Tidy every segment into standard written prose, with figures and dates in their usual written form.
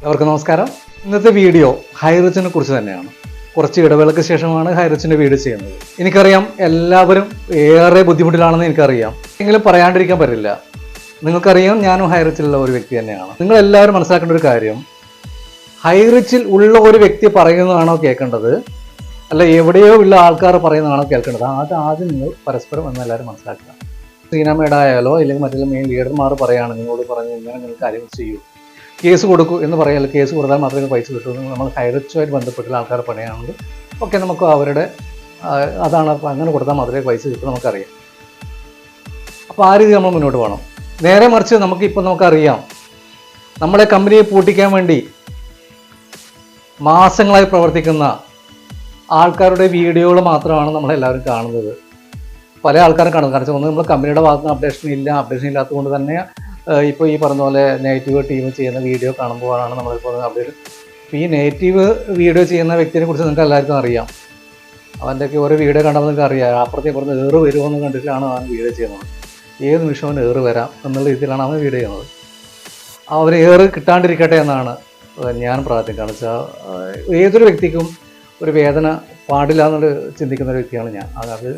അവർക്ക് നമസ്കാരം. ഇന്നത്തെ വീഡിയോ ഹൈറിച്ചിനെ കുറിച്ച് തന്നെയാണ്. കുറച്ച് ഇടവേളയ്ക്ക് ശേഷമാണ് ഹൈറിച്ചിൻ്റെ വീഡിയോ ചെയ്യുന്നത്. എനിക്കറിയാം എല്ലാവരും ഏറെ ബുദ്ധിമുട്ടിലാണെന്ന് എനിക്കറിയാം, എങ്കിലും പറയാണ്ടിരിക്കാൻ പറ്റില്ല. നിങ്ങൾക്കറിയാം ഞാനും ഹൈറിച്ചിലുള്ള ഒരു വ്യക്തി തന്നെയാണ്. നിങ്ങളെല്ലാവരും മനസ്സിലാക്കേണ്ട ഒരു കാര്യം, ഹൈറിച്ചിൽ ഉള്ള ഒരു വ്യക്തി പറയുന്നതാണോ കേൾക്കേണ്ടത്, അല്ല എവിടെയോ ഉള്ള ആൾക്കാർ പറയുന്നതാണോ കേൾക്കേണ്ടത്? ആദ്യം നിങ്ങൾ പരസ്പരം എന്നെല്ലാവരും മനസ്സിലാക്കുക. സീനാമേഡ് ആയാലോ അല്ലെങ്കിൽ മറ്റുള്ള മെയിൻ ലീഡർമാർ പറയുകയാണ് നിങ്ങളോട് പറഞ്ഞു ഇങ്ങനെ നിങ്ങൾ കാര്യങ്ങൾ ചെയ്യൂ, കേസ് കൊടുക്കൂ എന്ന് പറയാമല്ലോ. കേസ് കൊടുത്താൽ മാത്രമേ പൈസ കിട്ടൂ. നമ്മൾ ഹൈറിച്ചുമായിട്ട് ബന്ധപ്പെട്ടുള്ള ആൾക്കാർ പറയുകയാണെങ്കിൽ ഓക്കെ, നമുക്ക് അവരുടെ അതാണ് അങ്ങനെ കൊടുത്താൽ മാത്രമേ പൈസ കിട്ടൂ നമുക്കറിയാം. അപ്പോൾ ആ രീതി നമ്മൾ മുന്നോട്ട് പോകണം. നേരെ മറിച്ച് നമുക്കറിയാം, നമ്മളെ കമ്പനിയെ പൂട്ടിക്കാൻ വേണ്ടി മാസങ്ങളായി പ്രവർത്തിക്കുന്ന ആൾക്കാരുടെ വീഡിയോകൾ മാത്രമാണ് നമ്മളെല്ലാവരും കാണുന്നത്. പല ആൾക്കാരും കാണുന്നത് കാരണം ഒന്ന് നമ്മൾ കമ്പനിയുടെ ഭാഗത്ത് നിന്ന് അപ്ഡേഷൻ ഇല്ലാത്തതുകൊണ്ട് തന്നെ ഇപ്പോൾ ഈ പറഞ്ഞ പോലെ നെഗറ്റീവ് ടീം ചെയ്യുന്ന വീഡിയോ കാണുമ്പോഴാണ് നമ്മളിപ്പോൾ അപ്ഡേറ്റ്. ഇപ്പോൾ ഈ നെഗറ്റീവ് വീഡിയോ ചെയ്യുന്ന വ്യക്തിയെ കുറിച്ച് നിങ്ങൾക്ക് എല്ലാവർക്കും അറിയാം. അവൻ്റെയൊക്കെ ഓരോ വീഡിയോ കണ്ടപ്പോൾ നിങ്ങൾക്ക് അറിയാം, അപ്പുറത്തേക്ക് പറഞ്ഞ് ഏറ് വരുമോ എന്ന് കണ്ടിട്ടാണ് അവൻ വീഡിയോ ചെയ്യുന്നത്. ഏത് നിമിഷവും ഏറ് വരാം എന്നുള്ള രീതിയിലാണ് അവൻ വീഡിയോ ചെയ്യുന്നത്. അവന് ഏറ് കിട്ടാണ്ടിരിക്കട്ടെ എന്നാണ് ഞാൻ പ്രാർത്ഥിക്കുകയാണ്. വെച്ചാൽ ഏതൊരു വ്യക്തിക്കും ഒരു വേദന പാടില്ല എന്നുള്ള ചിന്തിക്കുന്ന ഒരു വ്യക്തിയാണ് ഞാൻ. അത്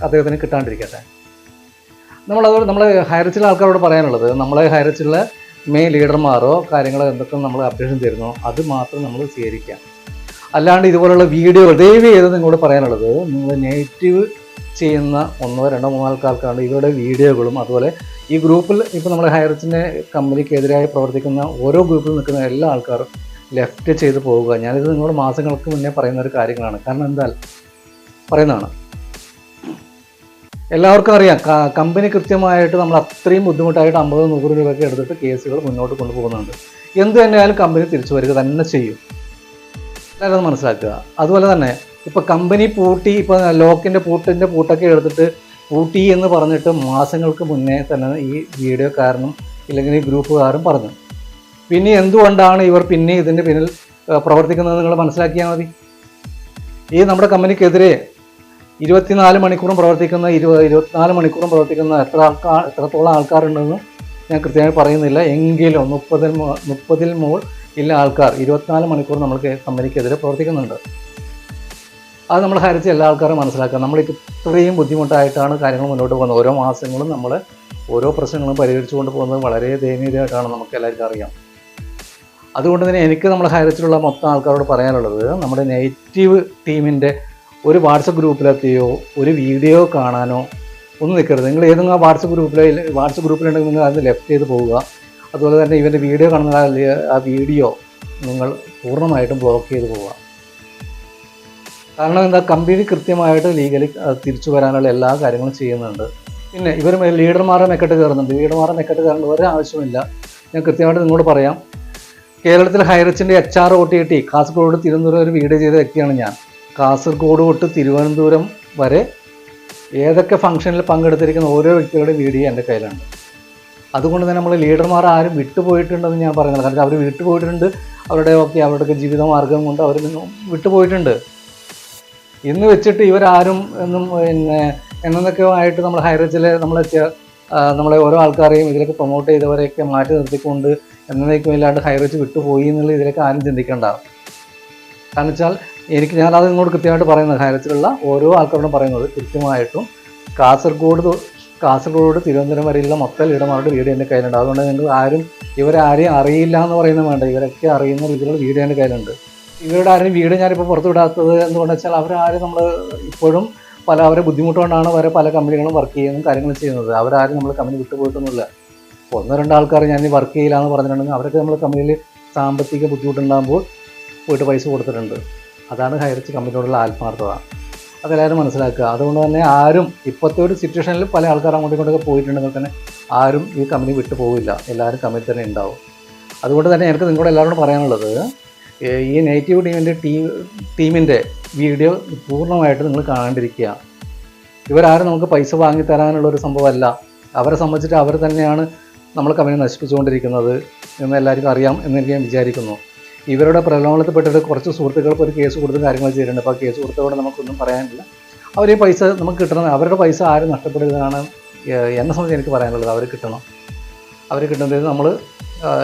അദ്ദേഹത്തിന് കിട്ടാണ്ടിരിക്കട്ടെ. നമ്മളെ ഹൈറിച്ചിലെ ആൾക്കാരോട് പറയാനുള്ളത്, നമ്മളെ ഹൈറിച്ചിലെ മെയിൻ ലീഡർമാരോ കാര്യങ്ങളോ എന്തൊക്കെ നമ്മൾ അപ്ഡേഷൻ തരുന്നോ അത് മാത്രം നമ്മൾ സ്വീകരിക്കാം. അല്ലാണ്ട് ഇതുപോലുള്ള വീഡിയോകൾ ദയവ് ചെയ്ത് നിങ്ങളോട് പറയാനുള്ളത്, നിങ്ങൾ നെഗറ്റീവ് ചെയ്യുന്ന 1, 2, 3 ആൾക്കാരുണ്ട്. ഇവരുടെ വീഡിയോകളും അതുപോലെ ഈ ഗ്രൂപ്പിൽ ഇപ്പോൾ നമ്മൾ ഹൈറിച്ചിൻ്റെ കമ്പനിക്കെതിരായി പ്രവർത്തിക്കുന്ന ഓരോ ഗ്രൂപ്പിൽ നിൽക്കുന്ന എല്ലാ ആൾക്കാരും ലെഫ്റ്റ് ചെയ്ത് പോവുക. ഞാനിത് നിങ്ങളോട് മാസങ്ങൾക്ക് മുന്നേ പറയുന്ന ഒരു കാര്യങ്ങളാണ്. കാരണം എന്തായാലും പറയുന്നതാണ്. എല്ലാവർക്കും അറിയാം, കമ്പനി കൃത്യമായിട്ട് നമ്മൾ അത്രയും ബുദ്ധിമുട്ടായിട്ട് 50-100 രൂപയൊക്കെ എടുത്തിട്ട് കേസുകൾ മുന്നോട്ട് കൊണ്ടുപോകുന്നുണ്ട്. എന്ത് തന്നെയായാലും കമ്പനി തിരിച്ചു വരിക തന്നെ ചെയ്യും. എല്ലാവരും അത് മനസ്സിലാക്കുക. അതുപോലെ തന്നെ ഇപ്പോൾ കമ്പനി പൂട്ടി, ഇപ്പോൾ ലോക്കിൻ്റെ പൂട്ടൊക്കെ എടുത്തിട്ട് പൂട്ടി എന്ന് പറഞ്ഞിട്ട് മാസങ്ങൾക്ക് മുന്നേ തന്നെ ഈ വീഡിയോക്കാരനും ഇല്ലെങ്കിൽ ഈ ഗ്രൂപ്പുകാരും പറഞ്ഞു. പിന്നെ എന്തുകൊണ്ടാണ് ഇവർ പിന്നെ ഇതിൻ്റെ പിന്നിൽ പ്രവർത്തിക്കുന്നത് നിങ്ങൾ മനസ്സിലാക്കിയാൽ മതി. ഈ നമ്മുടെ കമ്പനിക്കെതിരെ 24 മണിക്കൂറും പ്രവർത്തിക്കുന്ന 24 മണിക്കൂറും പ്രവർത്തിക്കുന്ന എത്രത്തോളം ആൾക്കാരുണ്ടെന്ന് ഞാൻ കൃത്യമായി പറയുന്നില്ല, എങ്കിലും 30-ൽ മുകളിൽ ഇല്ല ആൾക്കാർ 24 മണിക്കൂർ നമ്മൾക്ക് കമ്പനിക്കെതിരെ പ്രവർത്തിക്കുന്നുണ്ട്. അത് നമ്മൾ ഹരിച്ച് എല്ലാ ആൾക്കാരും മനസ്സിലാക്കുക. നമ്മൾ ഇത്രയും ബുദ്ധിമുട്ടായിട്ടാണ് കാര്യങ്ങൾ മുന്നോട്ട് പോകുന്നത്. ഓരോ മാസങ്ങളും നമ്മൾ ഓരോ പ്രശ്നങ്ങളും പരിഹരിച്ചുകൊണ്ട് പോകുന്നത് വളരെ ദയനീയമായിട്ടാണ് നമുക്ക് എല്ലാവർക്കും അറിയാം. അതുകൊണ്ട് തന്നെ എനിക്ക് നമ്മൾ ഹൈറിച്ചിലുള്ള മൊത്തം ആൾക്കാരോട് പറയാനുള്ളത്, നമ്മുടെ നെഗറ്റീവ് ടീമിൻ്റെ ഒരു വാട്സപ്പ് ഗ്രൂപ്പിലെത്തിയോ ഒരു വീഡിയോ കാണാനോ ഒന്നും നിൽക്കരുത്. നിങ്ങൾ ഏതെങ്കിലും വാട്സപ്പ് ഗ്രൂപ്പിലുണ്ടെങ്കിൽ നിങ്ങൾ അത് ലെഫ്റ്റ് ചെയ്ത് പോവുക. അതുപോലെ തന്നെ ഇവൻ്റെ വീഡിയോ കാണുന്ന ആ വീഡിയോ നിങ്ങൾ പൂർണ്ണമായിട്ടും ബ്ലോക്ക് ചെയ്ത് പോവുക. കാരണം എന്താ, കമ്പനി കൃത്യമായിട്ട് ലീഗലി തിരിച്ചു വരാനുള്ള എല്ലാ കാര്യങ്ങളും ചെയ്യുന്നുണ്ട്. പിന്നെ ഇവർ ലീഡർമാരെ മെക്കെട്ട് കയറുന്നുണ്ട്. ലീഡർമാരെ മെക്കെട്ട് കയറേണ്ട ഒരു ആവശ്യമില്ല. ഞാൻ കൃത്യമായിട്ട് നിങ്ങളോട് പറയാം. കേരളത്തിൽ ഹൈറിച്ചിൻ്റെ HROTT കാസർഗോഡ് തിരുവനന്തപുരം ഒരു വീഡിയോ ചെയ്ത വ്യക്തിയാണ് ഞാൻ. കാസർഗോഡ് തൊട്ട് തിരുവനന്തപുരം വരെ ഏതൊക്കെ ഫംഗ്ഷനിൽ പങ്കെടുത്തിരിക്കുന്ന ഓരോ വ്യക്തികളുടെ വീഡിയോ എൻ്റെ കയ്യിലുണ്ട്. അതുകൊണ്ട് തന്നെ നമ്മൾ ലീഡർമാർ ആരും വിട്ടുപോയിട്ടുണ്ടെന്ന് ഞാൻ പറയുന്നത്. കാരണം അവർ വിട്ടുപോയിട്ടുണ്ട്, അവരുടെയൊക്കെ ജീവിതമാർഗം കൊണ്ട് അവർ വിട്ടുപോയിട്ടുണ്ട്. ഇന്ന് വെച്ചിട്ട് ഇവരാരും എന്നൊക്കെ ആയിട്ട് നമ്മൾ ഹൈറിച്ചിലെ നമ്മളെ ഓരോ ആൾക്കാരെയും ഇതിലേക്ക് പ്രൊമോട്ട് ചെയ്തവരെയൊക്കെ മാറ്റി നിർത്തിക്കൊണ്ട് എന്നേക്കും ഇല്ലാണ്ട് ഹൈറിച്ച് വിട്ടുപോയി എന്നുള്ള ഇതിലേക്ക് ആരും ചിന്തിക്കേണ്ട. കാരണം വെച്ചാൽ ഞാനത് നിങ്ങളോട് കൃത്യമായിട്ട് പറയുന്നത്, ഹൈറിച്ചിലുള്ള ഓരോ ആൾക്കാരോടും പറയുന്നത് കൃത്യമായിട്ടും കാസർഗോഡ് തിരുവനന്തപുരം വരെയുള്ള മൊത്തം ലീഡർമാരുടെ വീഡിയോ എൻ്റെ കയ്യിലുണ്ട്. അതുകൊണ്ട് നിങ്ങൾ ഇവരാരെയും അറിയില്ല എന്ന് പറയുന്നത് വേണ്ട, ഇവരൊക്കെ അറിയുന്ന രീതിയിലുള്ള വീഡിയോ എൻ്റെ കയ്യിലുണ്ട്. ഇവരുടെ ആരും വീഡിയോ ഞാനിപ്പോൾ പുറത്തു വിടാത്തത് എന്തുകൊണ്ടെന്ന് വെച്ചാൽ അവരാരും നമ്മൾ ഇപ്പോഴും അവരെ ബുദ്ധിമുട്ടുകൊണ്ടാണ് പല കമ്പനികളും വർക്ക് ചെയ്യുന്നതും കാര്യങ്ങളും ചെയ്യുന്നത്. അവരാരും നമ്മൾ കമ്പനി വിട്ടുപോയിട്ടൊന്നുമില്ല. 1-2 ആൾക്കാർ ഞാൻ വർക്ക് ചെയ്യില്ല എന്ന് പറഞ്ഞിട്ടുണ്ടെങ്കിൽ അവരൊക്കെ നമ്മൾ കമ്പനിയിൽ സാമ്പത്തിക ബുദ്ധിമുട്ടുണ്ടാകുമ്പോൾ പോയിട്ട് പൈസ കൊടുത്തിട്ടുണ്ട്. അതാണ് ഹൈറിച്ച് കമ്പനിയോടുള്ള ആത്മാർത്ഥത. അതെല്ലാവരും മനസ്സിലാക്കുക. അതുകൊണ്ട് തന്നെ ആരും ഇപ്പോഴത്തെ ഒരു സിറ്റുവേഷനിൽ പല ആൾക്കാർ അങ്ങോട്ടൊക്കെ പോയിട്ടുണ്ടെങ്കിൽ തന്നെ ആരും ഈ കമ്പനി വിട്ടു പോവില്ല. എല്ലാവരും കമ്പനി തന്നെ ഉണ്ടാവും. അതുകൊണ്ട് തന്നെ എനിക്ക് നിങ്ങളോട് എല്ലാവരോടും പറയാനുള്ളത്, ഈ നെഗറ്റീവ് ടീമിൻ്റെ വീഡിയോ പൂർണ്ണമായിട്ട് നിങ്ങൾ കാണാണ്ടിരിക്കുക. ഇവരാരും നമുക്ക് പൈസ വാങ്ങിത്തരാനുള്ളൊരു സംഭവമല്ല. അവരെ സംബന്ധിച്ചിട്ട് അവർ തന്നെയാണ് നമ്മൾ കമ്പനി നശിപ്പിച്ചുകൊണ്ടിരിക്കുന്നത് എന്ന് എല്ലാവർക്കും അറിയാം എന്ന് എനിക്ക് ഞാൻ വിചാരിക്കുന്നു. ഇവരുടെ പ്രലോഭനത്തിൽപ്പെട്ടിട്ട് കുറച്ച് സുഹൃത്തുക്കൾക്ക് ഒരു കേസ് കൊടുത്ത് കാര്യങ്ങൾ ചെയ്തിട്ടുണ്ട്. അപ്പോൾ ആ കേസ് കൊടുത്തതോടെ നമുക്കൊന്നും പറയാനില്ല. അവർ ഈ പൈസ നമുക്ക് കിട്ടണം. അവരുടെ പൈസ ആരും നഷ്ടപ്പെടുന്നതാണ് എന്നെ സംബന്ധിച്ച് എനിക്ക് പറയാനുള്ളത്. അവർ കിട്ടണം. അവർ കിട്ടുന്നത് നമ്മൾ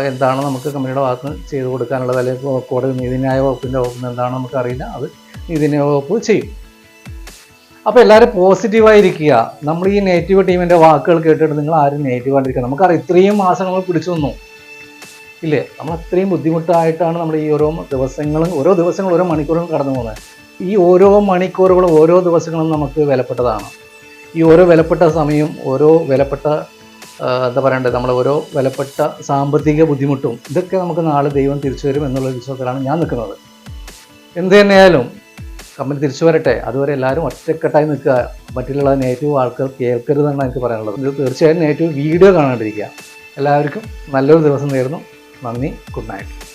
എന്താണ് നമുക്ക് കമ്പനിയുടെ ഭാഗത്ത് ചെയ്ത് കൊടുക്കാനുള്ളത്, അല്ലെങ്കിൽ കോടതി നീതിന്യായ വകുപ്പിൻ്റെ വകുപ്പിൽ നിന്ന് എന്താണ് നമുക്കറിയില്ല, അത് നീതിന്യായ വകുപ്പ് ചെയ്യും. അപ്പോൾ എല്ലാവരും പോസിറ്റീവായിരിക്കുക. നമ്മൾ ഈ നെഗറ്റീവ് ടീമിൻ്റെ വാക്കുകൾ കേട്ടിട്ട് നിങ്ങൾ ആരും നെഗറ്റീവായിട്ടിരിക്കുക. നമുക്കറിയാം ഇത്രയും മാസങ്ങൾ പിടിച്ചു നിന്നു ഇല്ലേ, നമ്മൾ അത്രയും ബുദ്ധിമുട്ടായിട്ടാണ് നമ്മൾ ഈ ഓരോ ദിവസങ്ങളും ഓരോ മണിക്കൂറുകളും കടന്നു പോകുന്നത്. ഈ ഓരോ മണിക്കൂറുകളും ഓരോ ദിവസങ്ങളും നമുക്ക് വിലപ്പെട്ടതാണ്. ഈ ഓരോ വിലപ്പെട്ട സമയം, ഓരോ വിലപ്പെട്ട എന്താ പറയണ്ടത്, നമ്മൾ ഓരോ വിലപ്പെട്ട സാമ്പത്തിക ബുദ്ധിമുട്ടും ഇതൊക്കെ നമുക്ക് നാളെ ദൈവം തിരിച്ചു വരും എന്നുള്ള വിശ്വാസത്തിലാണ് ഞാൻ നിൽക്കുന്നത്. എന്ത് തന്നെയായാലും കമ്പനി തിരിച്ചു വരട്ടെ. അതുവരെ എല്ലാവരും ഒറ്റക്കെട്ടായി നിൽക്കുക. മറ്റുള്ള നെഗറ്റീവ് ആൾക്കാർ കേൾക്കരുതെന്നാണ് എനിക്ക് പറയാനുള്ളത്. ഇത് തീർച്ചയായും നെഗറ്റീവ് വീഡിയോ കാണാണ്ടിരിക്കുക. എല്ലാവർക്കും നല്ലൊരു ദിവസം നേരുന്നു. നന്ദി. Good night.